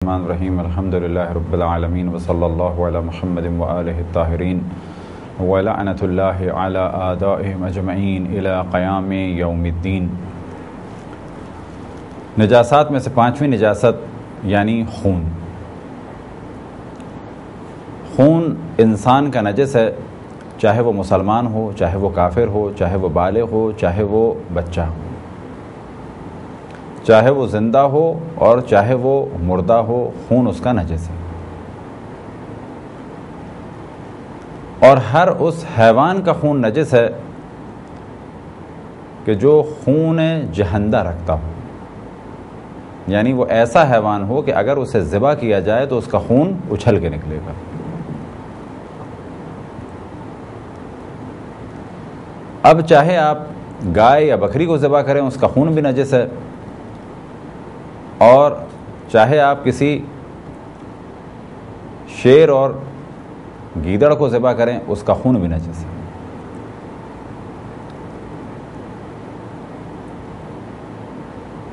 الرحمن الرحیم الحمد للہ رب العالمین وصلی اللہ علی محمد وآلہ الطاہرین ولعنۃ اللہ علی اعدائہم اجمعین الی قیام یوم الدین۔ نجاسات میں سے پانچویں نجاست یعنی خون۔ خون انسان کا نجس ہے، چاہے وہ مسلمان ہو، چاہے وہ کافر ہو، چاہے وہ بالغ ہو، چاہے وہ بچہ ہو، چاہے وہ زندہ ہو اور چاہے وہ مردہ ہو، خون اس کا نجس ہے۔ اور ہر اس حیوان کا خون نجس ہے کہ جو خون جہندہ رکھتا ہو، یعنی وہ ایسا حیوان ہو کہ اگر اسے ذبح کیا جائے تو اس کا خون اچھل کے نکلے گا۔ اب چاہے آپ گائے یا بکری کو ذبح کریں، اس کا خون بھی نجس ہے، اور چاہے آپ کسی شیر اور گیدڑ کو ذبح کریں، اس کا خون بھی نجس ہے۔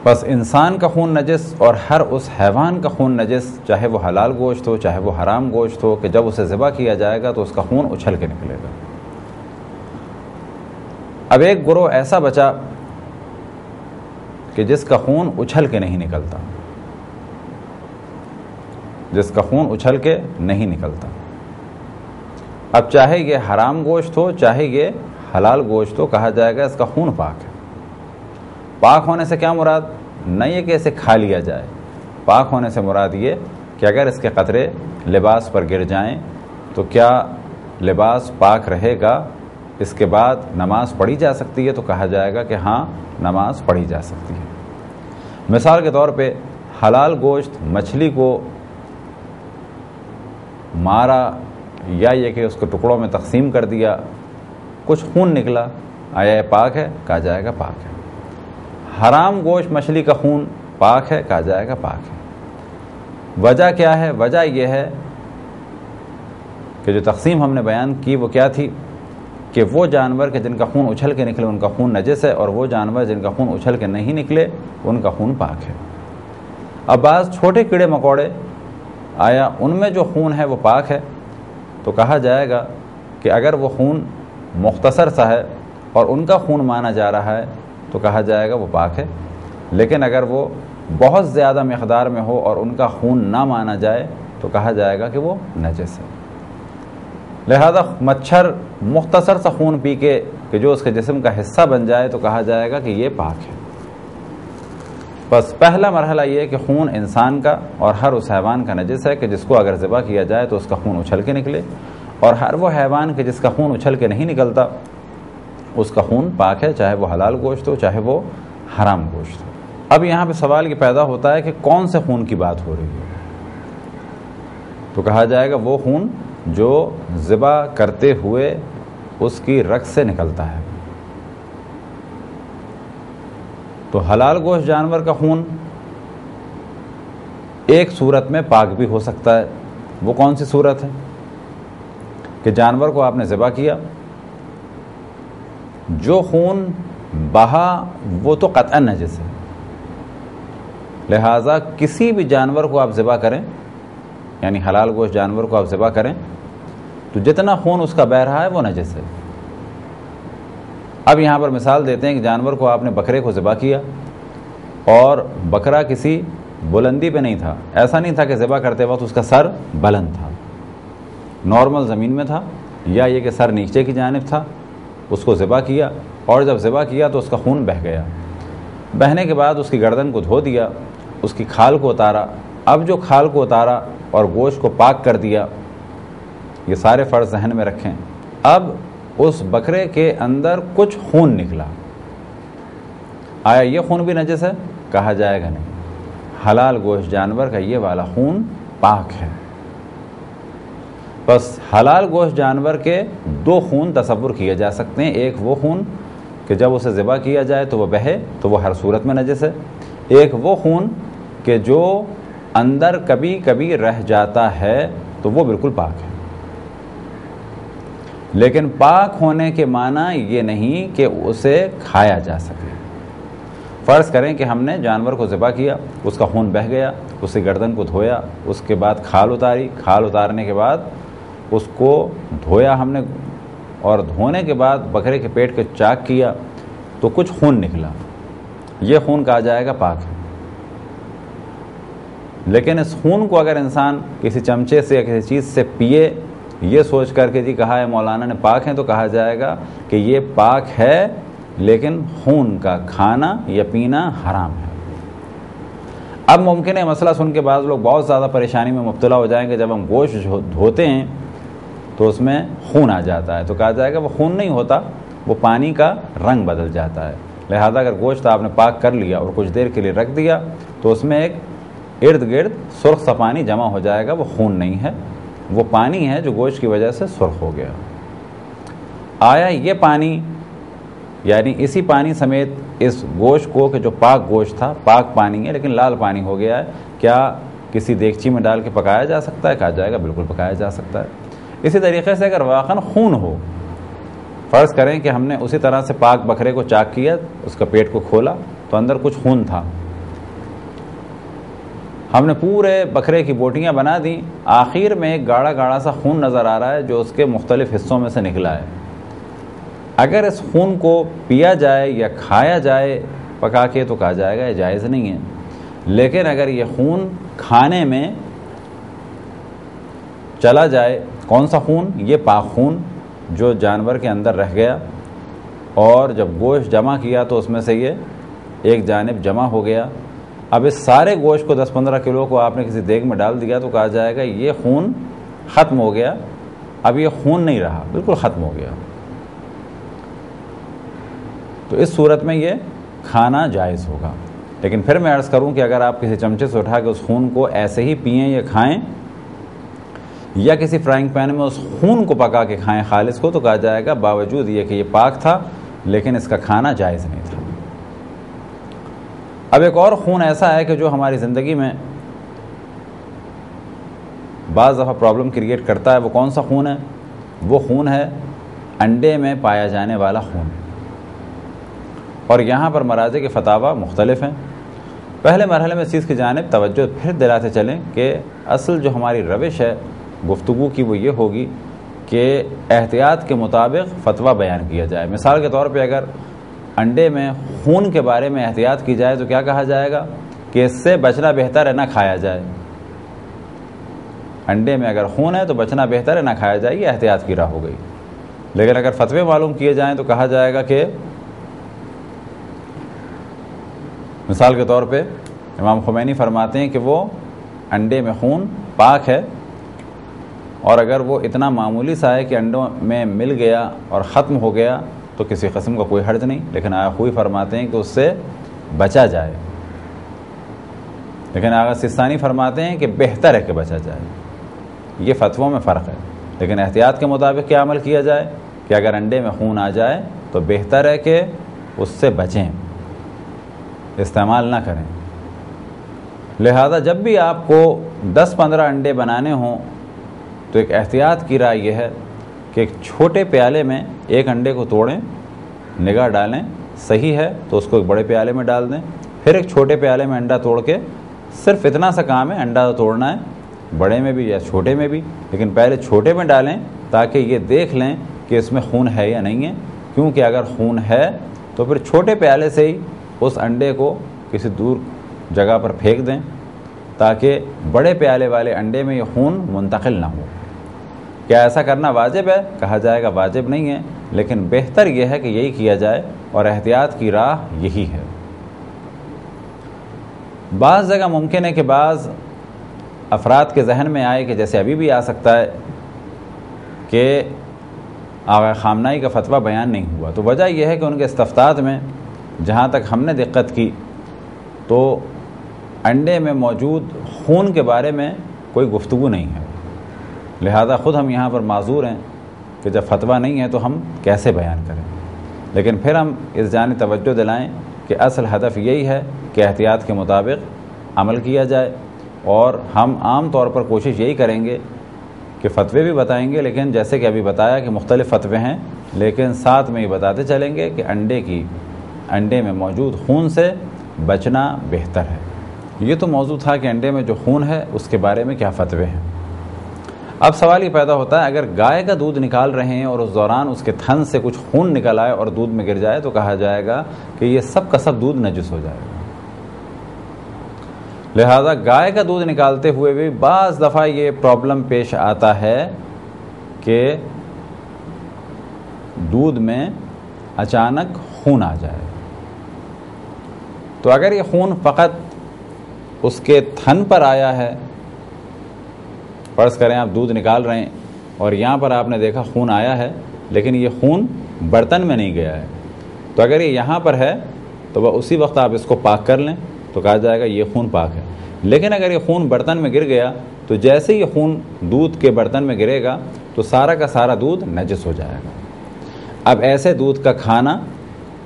بس انسان کا خون نجس اور ہر اس حیوان کا خون نجس، چاہے وہ حلال گوشت ہو چاہے وہ حرام گوشت ہو، کہ جب اسے ذبح کیا جائے گا تو اس کا خون اچھل کے نکلے گا۔ اب ایک گروہ ایسا بچا کہ جس کا خون اچھل کے نہیں نکلتا، جس کا خون اچھل کے نہیں نکلتا۔ اب چاہے یہ حرام گوشت ہو چاہے یہ حلال گوشت ہو، کہا جائے گا اس کا خون پاک ہے۔ پاک ہونے سے کیا مراد؟ نہیں ہے کہ اسے کھا لیا جائے، پاک ہونے سے مراد یہ کہ اگر اس کے قطرے لباس پر گر جائیں تو کیا لباس پاک رہے گا، اس کے بعد نماز پڑھی جا سکتی ہے؟ تو کہا جائے گا کہ ہاں نماز پڑھی جا سکتی ہے۔ مثال کے طور پہ حلال گوشت مچھلی کو مارا یا یہ کہ اس کو ٹکڑوں میں تقسیم کر دیا، کچھ خون نکلا، آیا یہ پاک ہے؟ کہا جائے گا پاک ہے۔ حرام گوشت مچھلی کا خون پاک ہے؟ کہا جائے گا پاک ہے۔ وجہ کیا ہے؟ وجہ یہ ہے کہ جو تقسیم ہم نے بیان کی وہ کیا تھی کہ وہ جانور کہ جن کا خون اچھل کے نکلے ان کا خون نجس ہے، اور وہ جانور جن کا خون اچھل کے نہیں نکلے ان کا خون پاک ہے۔ اب بعض چھوٹے کیڑے مکوڑے، آیا ان میں جو خون ہے وہ پاک ہے؟ تو کہا جائے گا کہ اگر وہ خون مختصر سا ہے اور ان کا خون مانا جا رہا ہے تو کہا جائے گا وہ پاک ہے، لیکن اگر وہ بہت زیادہ مقدار میں ہو اور ان کا خون نہ مانا جائے تو کہا جائے گا کہ وہ نجس ہے۔ لہذا مچھر مختصر سا خون پی کے کہ جو اس کے جسم کا حصہ بن جائے تو کہا جائے گا کہ یہ پاک ہے۔ بس پہلا مرحلہ یہ کہ خون انسان کا اور ہر اس حیوان کا نجس ہے کہ جس کو اگر ذبح کیا جائے تو اس کا خون اچھل کے نکلے، اور ہر وہ حیوان کہ جس کا خون اچھل کے نہیں نکلتا اس کا خون پاک ہے، چاہے وہ حلال گوشت ہو چاہے وہ حرام گوشت ہو۔ اب یہاں پہ سوال یہ پیدا ہوتا ہے کہ کون سے خون کی بات ہو رہی ہے؟ تو کہا جائے گا وہ خون جو ذبح کرتے ہوئے اس کی رگ سے نکلتا ہے۔ تو حلال گوشت جانور کا خون ایک صورت میں پاک بھی ہو سکتا ہے۔ وہ کون سی صورت ہے؟ کہ جانور کو آپ نے ذبح کیا، جو خون بہا وہ تو قطعا نجس ہے، لہٰذا کسی بھی جانور کو آپ ذبح کریں، یعنی حلال گوشت جانور کو آپ ذبح کریں تو جتنا خون اس کا بہہ رہا ہے وہ نجس ہے۔ اب یہاں پر مثال دیتے ہیں کہ جانور کو آپ نے بکرے کو ذبح کیا اور بکرا کسی بلندی پہ نہیں تھا، ایسا نہیں تھا کہ ذبح کرتے وقت اس کا سر بلند تھا، نارمل زمین میں تھا، یا یہ کہ سر نیچے کی جانب تھا، اس کو ذبح کیا اور جب ذبح کیا تو اس کا خون بہہ گیا۔ بہنے کے بعد اس کی گردن کو دھو دیا، اس کی کھال کو اتارا۔ اب جو کھال کو اتارا اور گوشت کو پاک کر دیا، یہ سارے فرض ذہن میں رکھیں۔ اب اس بکرے کے اندر کچھ خون نکلا، آیا یہ خون بھی نجس ہے؟ کہا جائے گا نہیں، حلال گوشت جانور کا یہ والا خون پاک ہے۔ بس حلال گوشت جانور کے دو خون تصور کیے جا سکتے ہیں، ایک وہ خون کہ جب اسے ذبح کیا جائے تو وہ بہے تو وہ ہر صورت میں نجس ہے، ایک وہ خون کہ جو اندر کبھی کبھی رہ جاتا ہے تو وہ بالکل پاک ہے۔ لیکن پاک ہونے کے معنی یہ نہیں کہ اسے کھایا جا سکے۔ فرض کریں کہ ہم نے جانور کو ذبح کیا، اس کا خون بہہ گیا، اس کی گردن کو دھویا، اس کے بعد کھال اتاری، کھال اتارنے کے بعد اس کو دھویا ہم نے، اور دھونے کے بعد بکرے کے پیٹ کو چاک کیا تو کچھ خون نکلا، یہ خون کہا جائے گا پاک ہے۔ لیکن اس خون کو اگر انسان کسی چمچے سے یا کسی چیز سے پیے، یہ سوچ کر کے جی کہا ہے مولانا نے پاک ہیں، تو کہا جائے گا کہ یہ پاک ہے لیکن خون کا کھانا یا پینا حرام ہے۔ اب ممکن ہے مسئلہ سن کے بعض لوگ بہت زیادہ پریشانی میں مبتلا ہو جائیں کہ جب ہم گوشت دھوتے ہیں تو اس میں خون آ جاتا ہے، تو کہا جائے گا وہ خون نہیں ہوتا، وہ پانی کا رنگ بدل جاتا ہے، لہذا اگر گوشت آپ نے پاک کر لیا اور کچھ دیر کے لیے رکھ دیا تو اس میں ایک ارد گرد سرخ سا پانی جمع ہو جائے گا، وہ خون نہیں ہے، وہ پانی ہے جو گوشت کی وجہ سے سرخ ہو گیا۔ آیا یہ پانی یعنی اسی پانی سمیت اس گوشت کو کہ جو پاک گوشت تھا، پاک پانی ہے لیکن لال پانی ہو گیا ہے، کیا کسی دیگچی میں ڈال کے پکایا جا سکتا ہے؟ کہا جائے گا بالکل پکایا جا سکتا ہے۔ اسی طریقے سے اگر واقعاً خون ہو، فرض کریں کہ ہم نے اسی طرح سے پاک بکرے کو چاک کیا، اس کا پیٹ کو کھولا تو اندر کچھ خون تھا، ہم نے پورے بکرے کی بوٹیاں بنا دیں، آخر میں ایک گاڑھا گاڑھا سا خون نظر آ رہا ہے جو اس کے مختلف حصوں میں سے نکلا ہے۔ اگر اس خون کو پیا جائے یا کھایا جائے پکا کے تو کہا جائے گا یہ جائز نہیں ہے، لیکن اگر یہ خون کھانے میں چلا جائے، کون سا خون؟ یہ پاک خون جو جانور کے اندر رہ گیا، اور جب گوشت جمع کیا تو اس میں سے یہ ایک جانب جمع ہو گیا، اب اس سارے گوشت کو 10-15 کلو کو آپ نے کسی دیگ میں ڈال دیا تو کہا جائے گا یہ خون ختم ہو گیا، اب یہ خون نہیں رہا، بالکل ختم ہو گیا، تو اس صورت میں یہ کھانا جائز ہوگا۔ لیکن پھر میں عرض کروں کہ اگر آپ کسی چمچے سے اٹھا کے اس خون کو ایسے ہی پئیں یا کھائیں، یا کسی فرائنگ پین میں اس خون کو پکا کے کھائیں خالص کو، تو کہا جائے گا باوجود یہ کہ یہ پاک تھا لیکن اس کا کھانا جائز نہیں تھا۔ اب ایک اور خون ایسا ہے کہ جو ہماری زندگی میں بعض دفعہ پرابلم کریٹ کرتا ہے، وہ کون سا خون ہے؟ وہ خون ہے انڈے میں پایا جانے والا خون، اور یہاں پر مراجع کے فتاوی مختلف ہیں۔ پہلے مرحلے میں اس چیز کی جانب توجہ پھر دلاتے چلیں کہ اصل جو ہماری روش ہے گفتگو کی وہ یہ ہوگی کہ احتیاط کے مطابق فتویٰ بیان کیا جائے۔ مثال کے طور پہ اگر انڈے میں خون کے بارے میں احتیاط کی جائے تو کیا کہا جائے گا کہ اس سے بچنا بہتر ہے نہ کھایا جائے۔ انڈے میں اگر خون ہے تو بچنا بہتر ہے نہ کھایا جائے، یہ احتیاط کی راہ ہو گئی۔ لیکن اگر فتوے معلوم کیے جائیں تو کہا جائے گا کہ مثال کے طور پہ امام خمینی فرماتے ہیں کہ وہ انڈے میں خون پاک ہے، اور اگر وہ اتنا معمولی سا ہے کہ انڈوں میں مل گیا اور ختم ہو گیا تو کسی قسم کا کوئی حرج نہیں، لیکن آغا خوئی فرماتے ہیں کہ اس سے بچا جائے، لیکن آغا سستانی فرماتے ہیں کہ بہتر ہے کہ بچا جائے۔ یہ فتووں میں فرق ہے، لیکن احتیاط کے مطابق کیا عمل کیا جائے کہ اگر انڈے میں خون آ جائے تو بہتر ہے کہ اس سے بچیں، استعمال نہ کریں۔ لہذا جب بھی آپ کو 10-15 انڈے بنانے ہوں تو ایک احتیاط کی رائے یہ ہے کہ ایک چھوٹے پیالے میں ایک انڈے کو توڑیں، نگاہ ڈالیں صحیح ہے تو اس کو ایک بڑے پیالے میں ڈال دیں، پھر ایک چھوٹے پیالے میں انڈا توڑ کے، صرف اتنا سا کام ہے انڈا توڑنا ہے، بڑے میں بھی یا چھوٹے میں بھی، لیکن پہلے چھوٹے میں ڈالیں تاکہ یہ دیکھ لیں کہ اس میں خون ہے یا نہیں ہے، کیونکہ اگر خون ہے تو پھر چھوٹے پیالے سے ہی اس انڈے کو کسی دور جگہ پر پھینک دیں تاکہ بڑے پیالے والے انڈے میں یہ خون منتقل نہ ہو۔ کیا ایسا کرنا واجب ہے؟ کہا جائے گا واجب نہیں ہے، لیکن بہتر یہ ہے کہ یہی کیا جائے، اور احتیاط کی راہ یہی ہے۔ بعض جگہ ممکن ہے کہ بعض افراد کے ذہن میں آئے کہ جیسے ابھی بھی آ سکتا ہے کہ آغا خامنائی کا فتویٰ بیان نہیں ہوا، تو وجہ یہ ہے کہ ان کے استفتاء میں جہاں تک ہم نے دقت کی تو انڈے میں موجود خون کے بارے میں کوئی گفتگو نہیں ہے، لہذا خود ہم یہاں پر معذور ہیں کہ جب فتویٰ نہیں ہے تو ہم کیسے بیان کریں۔ لیکن پھر ہم اس جانب توجہ دلائیں کہ اصل ہدف یہی ہے کہ احتیاط کے مطابق عمل کیا جائے، اور ہم عام طور پر کوشش یہی کریں گے کہ فتوے بھی بتائیں گے، لیکن جیسے کہ ابھی بتایا کہ مختلف فتوے ہیں، لیکن ساتھ میں یہ بتاتے چلیں گے کہ انڈے میں موجود خون سے بچنا بہتر ہے۔ یہ تو موضوع تھا کہ انڈے میں جو خون ہے اس کے بارے میں کیا فتوے ہیں۔ اب سوال یہ پیدا ہوتا ہے، اگر گائے کا دودھ نکال رہے ہیں اور اس دوران اس کے تھن سے کچھ خون نکل آئے اور دودھ میں گر جائے تو کہا جائے گا کہ یہ سب کا سب دودھ نجس ہو جائے گا۔ لہذا گائے کا دودھ نکالتے ہوئے بھی بعض دفعہ یہ پرابلم پیش آتا ہے کہ دودھ میں اچانک خون آ جائے۔ تو اگر یہ خون فقط اس کے تھن پر آیا ہے، فرض کریں آپ دودھ نکال رہے ہیں اور یہاں پر آپ نے دیکھا خون آیا ہے لیکن یہ خون برتن میں نہیں گیا ہے، تو اگر یہ یہاں پر ہے تو وہ اسی وقت آپ اس کو پاک کر لیں تو کہا جائے گا یہ خون پاک ہے۔ لیکن اگر یہ خون برتن میں گر گیا تو جیسے یہ خون دودھ کے برتن میں گرے گا تو سارا کا سارا دودھ نجس ہو جائے گا۔ اب ایسے دودھ کا کھانا،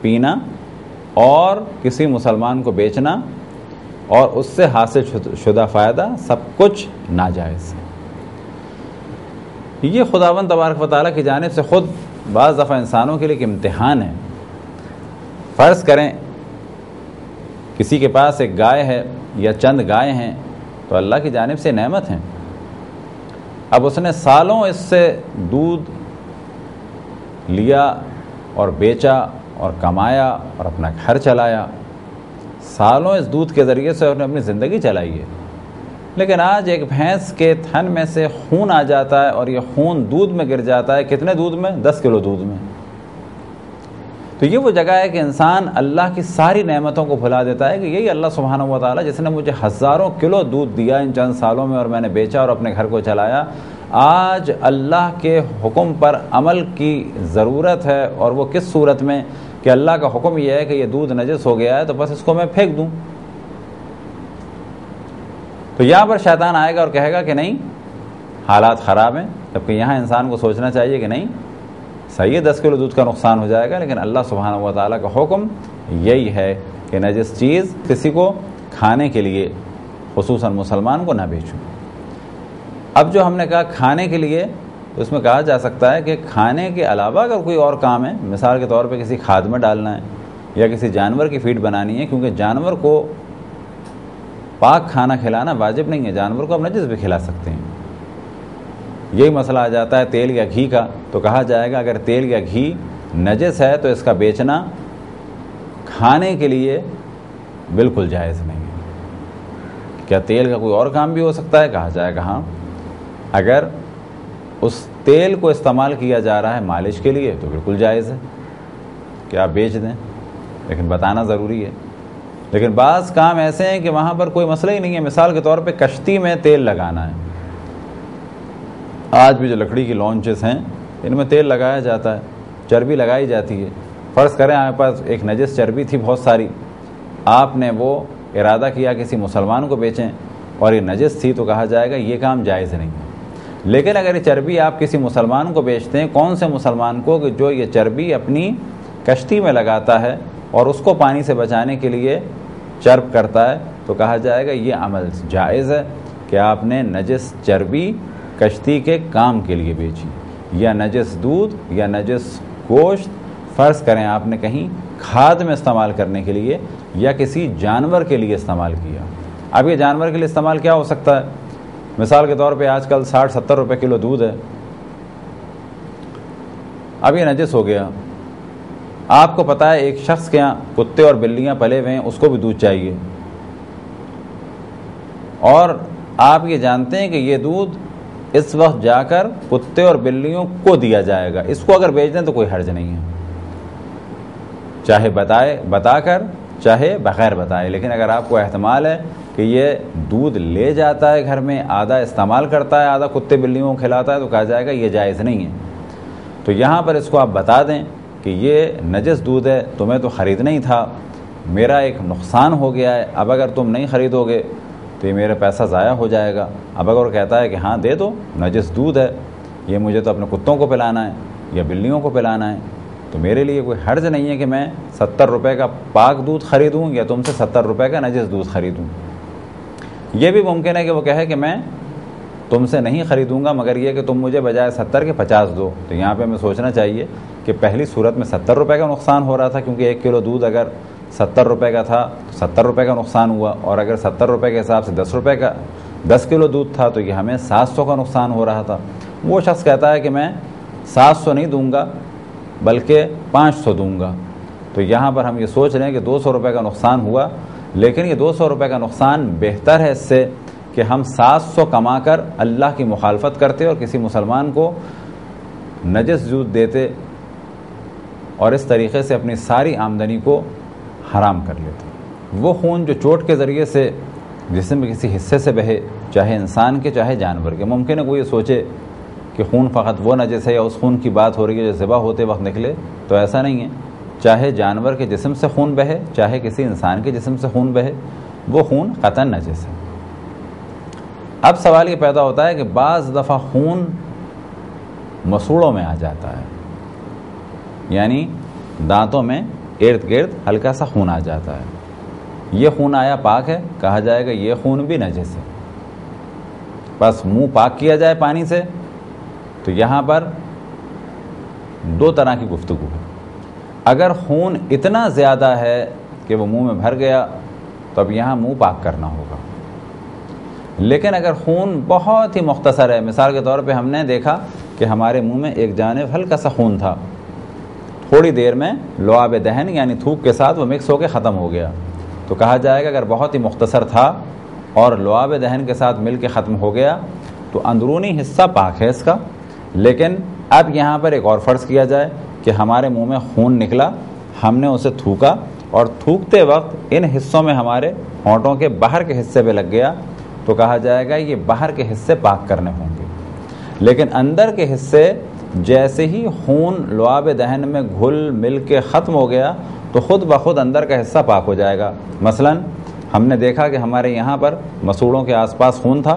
پینا اور کسی مسلمان کو بیچنا اور اس سے حاصل شدہ فائدہ سب کچھ ناجائز ہے۔ یہ خداوند تبارک و تعالیٰ کی جانب سے خود بعض دفعہ انسانوں کے لیے ایک امتحان ہے۔ فرض کریں کسی کے پاس ایک گائے ہے یا چند گائے ہیں تو اللہ کی جانب سے نعمت ہیں، اب اس نے سالوں اس سے دودھ لیا اور بیچا اور کمایا اور اپنا گھر چلایا، سالوں اس دودھ کے ذریعے سے اس نے اپنی زندگی چلائی ہے، لیکن آج ایک بھینس کے تھن میں سے خون آ جاتا ہے اور یہ خون دودھ میں گر جاتا ہے۔ کتنے دودھ میں؟ 10 کلو دودھ میں۔ تو یہ وہ جگہ ہے کہ انسان اللہ کی ساری نعمتوں کو بھلا دیتا ہے کہ یہی اللہ سبحانہ و تعالیٰ جس نے مجھے ہزاروں کلو دودھ دیا ان چند سالوں میں اور میں نے بیچا اور اپنے گھر کو چلایا، آج اللہ کے حکم پر عمل کی ضرورت ہے، اور وہ کس صورت میں کہ اللہ کا حکم یہ ہے کہ یہ دودھ نجس ہو گیا ہے تو بس اس کو میں پھینک دوں۔ تو یہاں پر شیطان آئے گا اور کہے گا کہ نہیں حالات خراب ہیں، جبکہ یہاں انسان کو سوچنا چاہیے کہ نہیں صحیح ہے 10 کلو دودھ کا نقصان ہو جائے گا، لیکن اللہ سبحانہ و تعالیٰ کا حکم یہی ہے کہ نجس چیز کسی کو کھانے کے لیے خصوصاً مسلمان کو نہ بیچوں۔ اب جو ہم نے کہا کھانے کے لیے، تو اس میں کہا جا سکتا ہے کہ کھانے کے علاوہ اگر کوئی اور کام ہے، مثال کے طور پہ کسی کھاد میں ڈالنا ہے یا کسی جانور کی فیڈ بنانی ہے، کیونکہ جانور کو پاک کھانا کھلانا واجب نہیں ہے، جانور کو آپ نجس بھی کھلا سکتے ہیں۔ یہی مسئلہ آ جاتا ہے تیل یا گھی کا، تو کہا جائے گا اگر تیل یا گھی نجس ہے تو اس کا بیچنا کھانے کے لیے بالکل جائز نہیں ہے۔ کیا تیل کا کوئی اور کام بھی ہو سکتا ہے؟ کہا جائے گا ہاں، اگر اس تیل کو استعمال کیا جا رہا ہے مالش کے لیے تو بالکل جائز ہے کہ آپ بیچ دیں، لیکن بتانا ضروری ہے۔ لیکن بعض کام ایسے ہیں کہ وہاں پر کوئی مسئلہ ہی نہیں ہے، مثال کے طور پہ کشتی میں تیل لگانا ہے، آج بھی جو لکڑی کی لانچز ہیں ان میں تیل لگایا جاتا ہے، چربی لگائی جاتی ہے۔ فرض کریں آپ کے پاس ایک نجس چربی تھی بہت ساری، آپ نے وہ ارادہ کیا کسی مسلمان کو بیچیں اور یہ نجس تھی، تو کہا جائے گا یہ کام جائز نہیں ہے۔ لیکن اگر یہ چربی آپ کسی مسلمان کو بیچتے ہیں، کون سے مسلمان کو؟ کہ جو یہ چربی اپنی کشتی میں لگاتا ہے اور اس کو پانی سے بچانے کے لیے چرب کرتا ہے، تو کہا جائے گا یہ عمل جائز ہے کہ آپ نے نجس چربی کشتی کے کام کے لیے بیچی، یا نجس دودھ یا نجس گوشت فرض کریں آپ نے کہیں کھاد میں استعمال کرنے کے لیے یا کسی جانور کے لیے استعمال کیا۔ اب یہ جانور کے لیے استعمال کیا ہو سکتا ہے؟ مثال کے طور پہ آج کل 60-70 روپے کلو دودھ ہے، اب یہ نجس ہو گیا، آپ کو پتا ہے ایک شخص کے یہاں کتے اور بلیاں پلے ہوئے ہیں، اس کو بھی دودھ چاہیے، اور آپ یہ جانتے ہیں کہ یہ دودھ اس وقت جا کر کتے اور بلیوں کو دیا جائے گا، اس کو اگر بیچ دیں تو کوئی حرج نہیں ہے، چاہے بتا کر چاہے بغیر بتائے۔ لیکن اگر آپ کو احتمال ہے کہ یہ دودھ لے جاتا ہے گھر میں، آدھا استعمال کرتا ہے آدھا کتے بلیوں کو کھلاتا ہے، تو کہا جائے گا یہ جائز نہیں ہے۔ تو یہاں پر اس کو آپ بتا دیں کہ یہ نجس دودھ ہے، تمہیں تو خریدنا ہی تھا، میرا ایک نقصان ہو گیا ہے، اب اگر تم نہیں خریدو گے تو یہ میرا پیسہ ضائع ہو جائے گا۔ اب اگر کہتا ہے کہ ہاں دے دو، نجس دودھ ہے، یہ مجھے تو اپنے کتوں کو پلانا ہے یا بلیوں کو پلانا ہے، تو میرے لیے کوئی حرج نہیں ہے کہ میں 70 روپے کا پاک دودھ خریدوں یا تم سے 70 روپے کا نجس دودھ خریدوں۔ یہ بھی ممکن ہے کہ وہ کہے کہ میں تم سے نہیں خریدوں گا، مگر یہ کہ تم مجھے بجائے 70 کے 50 دو۔ تو یہاں پہ ہمیں سوچنا چاہیے کہ پہلی صورت میں 70 روپے کا نقصان ہو رہا تھا، کیونکہ 1 کلو دودھ اگر 70 روپے کا تھا تو 70 روپے کا نقصان ہوا، اور اگر 70 روپے کے حساب سے 10 روپے کا 10 کلو دودھ تھا تو یہ ہمیں 700 کا نقصان ہو رہا تھا۔ وہ شخص کہتا ہے کہ میں 700 نہیں دوں گا بلکہ 500 دوں گا، تو یہاں پر ہم یہ سوچ رہے ہیں کہ 200 روپے کا نقصان ہوا، لیکن یہ 200 روپے کا نقصان بہتر ہے اس سے کہ ہم 700 کما کر اللہ کی مخالفت کرتے اور کسی مسلمان کو نجس دودھ دیتے اور اس طریقے سے اپنی ساری آمدنی کو حرام کر لیتے۔ وہ خون جو چوٹ کے ذریعے سے جسم کے کسی حصے سے بہے، چاہے انسان کے چاہے جانور کے، ممکن ہے کوئی یہ سوچے کہ خون فقط وہ نجس ہے یا اس خون کی بات ہو رہی ہے جو ذبح ہوتے وقت نکلے، تو ایسا نہیں ہے۔ چاہے جانور کے جسم سے خون بہے چاہے کسی انسان کے جسم سے خون بہے، وہ خون قطعاً نجس ہے۔ اب سوال یہ پیدا ہوتا ہے کہ بعض دفعہ خون مسوڑوں میں آ جاتا ہے، یعنی دانتوں میں ارد گرد ہلکا سا خون آ جاتا ہے۔ یہ خون آیا پاک ہے؟ کہا جائے گا یہ خون بھی نجس ہے۔ بس منہ پاک کیا جائے پانی سے، تو یہاں پر دو طرح کی گفتگو ہے۔ اگر خون اتنا زیادہ ہے کہ وہ منہ میں بھر گیا تو اب یہاں منہ پاک کرنا ہوگا، لیکن اگر خون بہت ہی مختصر ہے، مثال کے طور پہ ہم نے دیکھا کہ ہمارے منہ میں ایک جانب ہلکا سا خون تھا، تھوڑی دیر میں لعاب دہن یعنی تھوک کے ساتھ وہ مکس ہو کے ختم ہو گیا، تو کہا جائے گا اگر بہت ہی مختصر تھا اور لعاب دہن کے ساتھ مل کے ختم ہو گیا تو اندرونی حصہ پاک ہے اس کا۔ لیکن اب یہاں پر ایک اور فرض کیا جائے کہ ہمارے منہ میں خون نکلا، ہم نے اسے تھوکا اور تھوکتے وقت ان حصوں میں ہمارے ہونٹوں کے باہر کے حصے پہ لگ گیا، تو کہا جائے گا یہ باہر کے حصے پاک کرنے ہوں گے۔ لیکن اندر کے حصے جیسے ہی خون لعاب دہن میں گھل مل کے ختم ہو گیا تو خود بخود اندر کا حصہ پاک ہو جائے گا۔ مثلا ہم نے دیکھا کہ ہمارے یہاں پر مسوڑوں کے آس پاس خون تھا،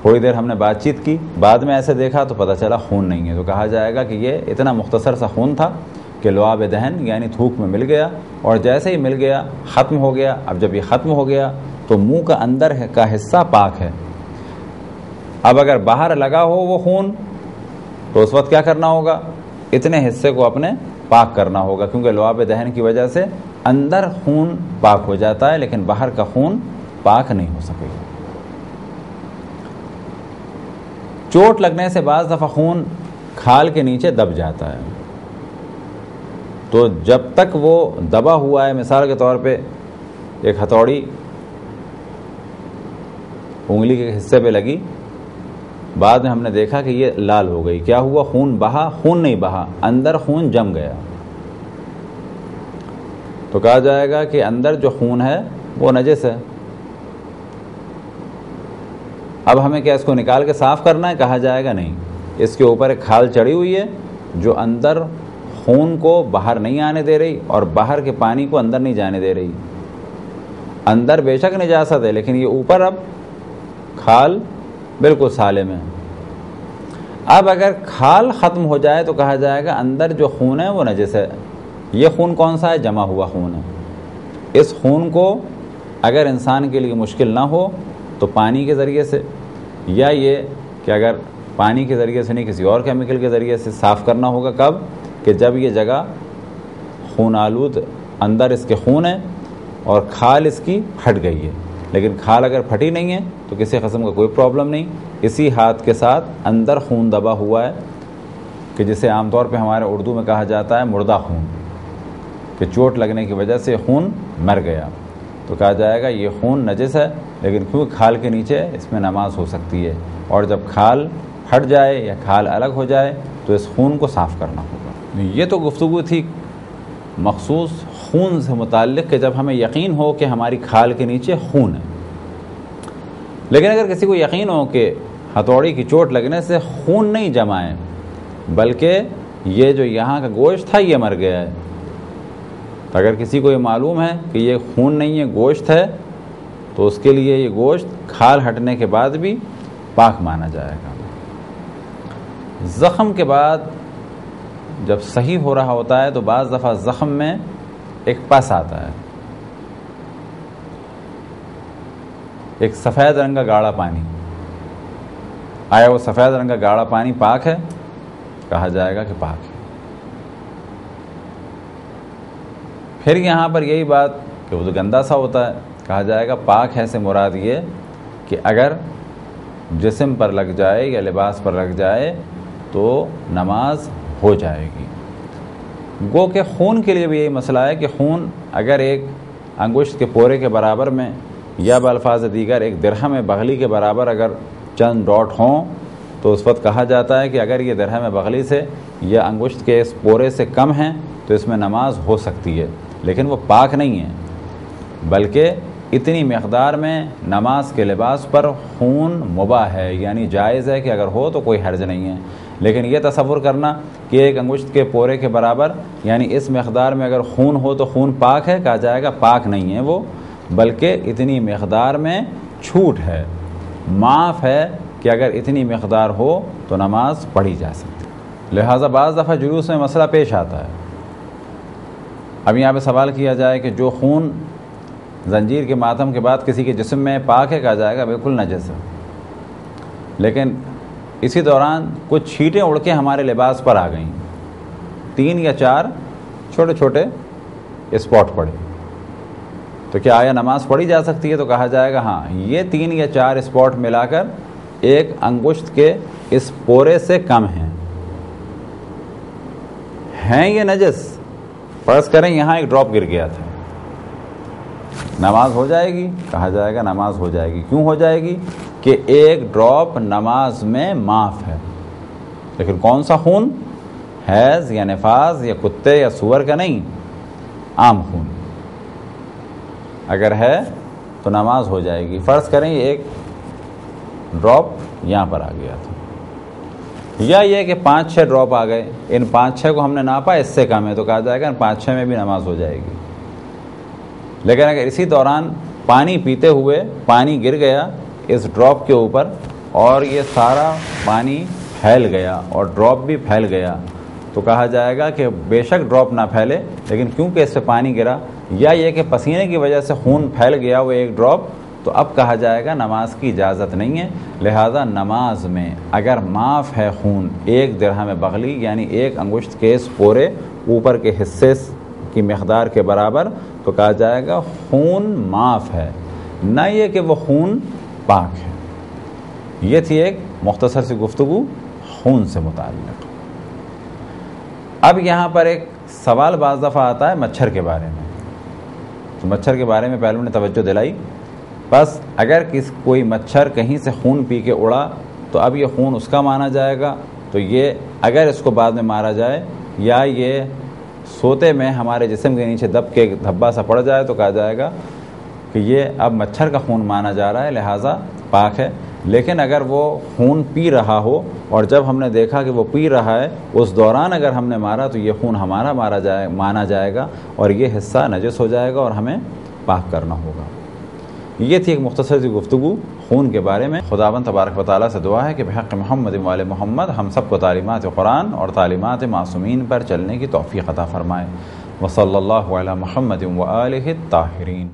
تھوڑی دیر ہم نے بات چیت کی، بعد میں ایسے دیکھا تو پتہ چلا خون نہیں ہے، تو کہا جائے گا کہ یہ اتنا مختصر سا خون تھا کہ لعاب دہن یعنی تھوک میں مل گیا، اور جیسے ہی مل گیا ختم ہو گیا۔ اب جب یہ ختم ہو گیا تو منہ کا اندر کا حصہ پاک ہے۔ اب اگر باہر لگا ہو وہ خون تو اس وقت کیا کرنا ہوگا؟ اتنے حصے کو اپنے پاک کرنا ہوگا، کیونکہ لعاب دہن کی وجہ سے اندر خون پاک ہو جاتا ہے لیکن باہر کا خون پاک نہیں ہو سکے گا۔ چوٹ لگنے سے بعض دفعہ خون کھال کے نیچے دب جاتا ہے، تو جب تک وہ دبا ہوا ہے، مثال کے طور پہ ایک ہتھوڑی انگلی کے حصے پہ لگی، بعد میں ہم نے دیکھا کہ یہ لال ہو گئی، کیا ہوا؟ خون بہا؟ خون نہیں بہا، اندر خون جم گیا، تو کہا جائے گا کہ اندر جو خون ہے وہ نجس ہے۔ اب ہمیں کیا اس کو نکال کے صاف کرنا ہے؟ کہا جائے گا نہیں، اس کے اوپر ایک کھال چڑھی ہوئی ہے جو اندر خون کو باہر نہیں آنے دے رہی اور باہر کے پانی کو اندر نہیں جانے دے رہی۔ اندر بے شک نجاست ہے لیکن یہ اوپر اب کھال بالکل سالم ہے۔ اب اگر کھال ختم ہو جائے تو کہا جائے گا اندر جو خون ہے وہ نجس ہے۔ یہ خون کون سا ہے؟ جمع ہوا خون ہے۔ اس خون کو اگر انسان کے لیے مشکل نہ ہو تو پانی کے ذریعے سے، یا یہ کہ اگر پانی کے ذریعے سے نہیں کسی اور کیمیکل کے ذریعے سے صاف کرنا ہوگا۔ کب؟ کہ جب یہ جگہ خون آلود اندر اس کے خون ہے اور کھال اس کی پھٹ گئی ہے، لیکن کھال اگر پھٹی نہیں ہے تو کسی قسم کا کوئی پرابلم نہیں، اسی ہاتھ کے ساتھ اندر خون دبا ہوا ہے کہ جسے عام طور پہ ہمارے اردو میں کہا جاتا ہے مردہ خون، کہ چوٹ لگنے کی وجہ سے خون مر گیا، تو کہا جائے گا یہ خون نجس ہے، لیکن کیونکہ کھال کے نیچے اس میں نماز ہو سکتی ہے، اور جب کھال پھٹ جائے یا کھال الگ ہو جائے تو اس خون کو صاف کرنا ہوگا۔ یہ تو گفتگو تھی مخصوص خون سے متعلق کہ جب ہمیں یقین ہو کہ ہماری کھال کے نیچے خون ہے، لیکن اگر کسی کو یقین ہو کہ ہتھوڑی کی چوٹ لگنے سے خون نہیں جمع ہے بلکہ یہ جو یہاں کا گوشت تھا یہ مر گیا ہے، تو اگر کسی کو یہ معلوم ہے کہ یہ خون نہیں ہے گوشت ہے تو اس کے لیے یہ گوشت کھال ہٹنے کے بعد بھی پاک مانا جائے گا۔ زخم کے بعد جب صحیح ہو رہا ہوتا ہے تو بعض دفعہ زخم میں ایک پس آتا ہے، ایک سفید رنگ کا گاڑھا پانی۔ آیا وہ سفید رنگ کا گاڑھا پانی پاک ہے؟ کہا جائے گا کہ پاک ہے۔ پھر یہاں پر یہی بات کہ وہ تو گندا سا ہوتا ہے، کہا جائے گا پاک ہے سے مراد یہ کہ اگر جسم پر لگ جائے یا لباس پر لگ جائے تو نماز ہو جائے گی۔ گو کہ خون کے لیے بھی یہی مسئلہ ہے کہ خون اگر ایک انگشت کے پورے کے برابر میں یا بالفاظ دیگر ایک درہم بغلی کے برابر اگر چند ڈاٹ ہوں تو اس وقت کہا جاتا ہے کہ اگر یہ درہم بغلی سے یا انگشت کے اس پورے سے کم ہیں تو اس میں نماز ہو سکتی ہے، لیکن وہ پاک نہیں ہے، بلکہ اتنی مقدار میں نماز کے لباس پر خون مباح ہے، یعنی جائز ہے کہ اگر ہو تو کوئی حرج نہیں ہے۔ لیکن یہ تصور کرنا کہ ایک انگشت کے پورے کے برابر یعنی اس مقدار میں اگر خون ہو تو خون پاک ہے، کہا جائے گا پاک نہیں ہے وہ، بلکہ اتنی مقدار میں چھوٹ ہے، معاف ہے کہ اگر اتنی مقدار ہو تو نماز پڑھی جا سکتی۔ لہٰذا بعض دفعہ جلوس میں مسئلہ پیش آتا ہے۔ اب یہاں پہ سوال کیا جائے کہ جو خون زنجیر کے ماتم کے بعد کسی کے جسم میں پاک ہے، کہا جائے گا بالکل نجس ہے، لیکن اسی دوران کچھ چھینٹیں اڑ کے ہمارے لباس پر آ گئیں، 3 یا 4 چھوٹے چھوٹے اسپاٹ پڑے، تو کیا آیا نماز پڑھی جا سکتی ہے؟ تو کہا جائے گا ہاں، یہ 3 یا 4 اسپاٹ ملا کر ایک انگشت کے اس پورے سے کم ہیں یہ نجس، فرض کریں یہاں ایک ڈراپ گر گیا تھا، نماز ہو جائے گی؟ کہا جائے گا نماز ہو جائے گی۔ کیوں ہو جائے گی؟ کہ ایک ڈراپ نماز میں معاف ہے، لیکن کون سا خون؟ حیض یا نفاس یا کتے یا سور کا نہیں، عام خون اگر ہے تو نماز ہو جائے گی۔ فرض کریں ایک ڈراپ یہاں پر آ گیا تھا، یا یہ کہ 5-6 ڈراپ آ گئے، ان 5-6 کو ہم نے ناپا اس سے کم ہے تو کہا جائے گا ان 5-6 میں بھی نماز ہو جائے گی۔ لیکن اگر اسی دوران پانی پیتے ہوئے پانی گر گیا اس ڈراپ کے اوپر اور یہ سارا پانی پھیل گیا اور ڈراپ بھی پھیل گیا تو کہا جائے گا کہ بے شک ڈراپ نہ پھیلے، لیکن کیونکہ اس سے پانی گرا یا یہ کہ پسینے کی وجہ سے خون پھیل گیا وہ ایک ڈراپ، تو اب کہا جائے گا نماز کی اجازت نہیں ہے۔ لہذا نماز میں اگر معاف ہے خون 1 درہم بغلی یعنی ایک انگشت کے اس پورے اوپر کے حصے کی مقدار کے برابر تو کہا جائے گا خون معاف ہے، نہ یہ کہ وہ خون پاک ہے۔ یہ تھی ایک مختصر سی گفتگو خون سے متعلق۔ اب یہاں پر ایک سوال بعض دفعہ آتا ہے مچھر کے بارے میں، تو مچھر کے بارے میں پہلو نے توجہ دلائی، بس اگر کوئی مچھر کہیں سے خون پی کے اڑا تو اب یہ خون اس کا مانا جائے گا، تو یہ اگر اس کو بعد میں مارا جائے یا یہ سوتے میں ہمارے جسم کے نیچے دب کے دھبا سا پڑ جائے تو کہا جائے گا کہ یہ اب مچھر کا خون مانا جا رہا ہے، لہٰذا پاک ہے۔ لیکن اگر وہ خون پی رہا ہو اور جب ہم نے دیکھا کہ وہ پی رہا ہے اس دوران اگر ہم نے مارا تو یہ خون ہمارا مانا جائے گا اور یہ حصہ نجس ہو جائے گا اور ہمیں پاک کرنا ہوگا۔ یہ تھی ایک مختصر سی گفتگو خون کے بارے میں۔ خداوند تبارک و تعالیٰ سے دعا ہے کہ بحق محمد و آل محمد ہم سب کو تعلیمات قرآن اور تعلیمات معصومین پر چلنے کی توفیق عطا فرمائے۔ وصلی اللہ علی محمد و آلہ الطاہرین۔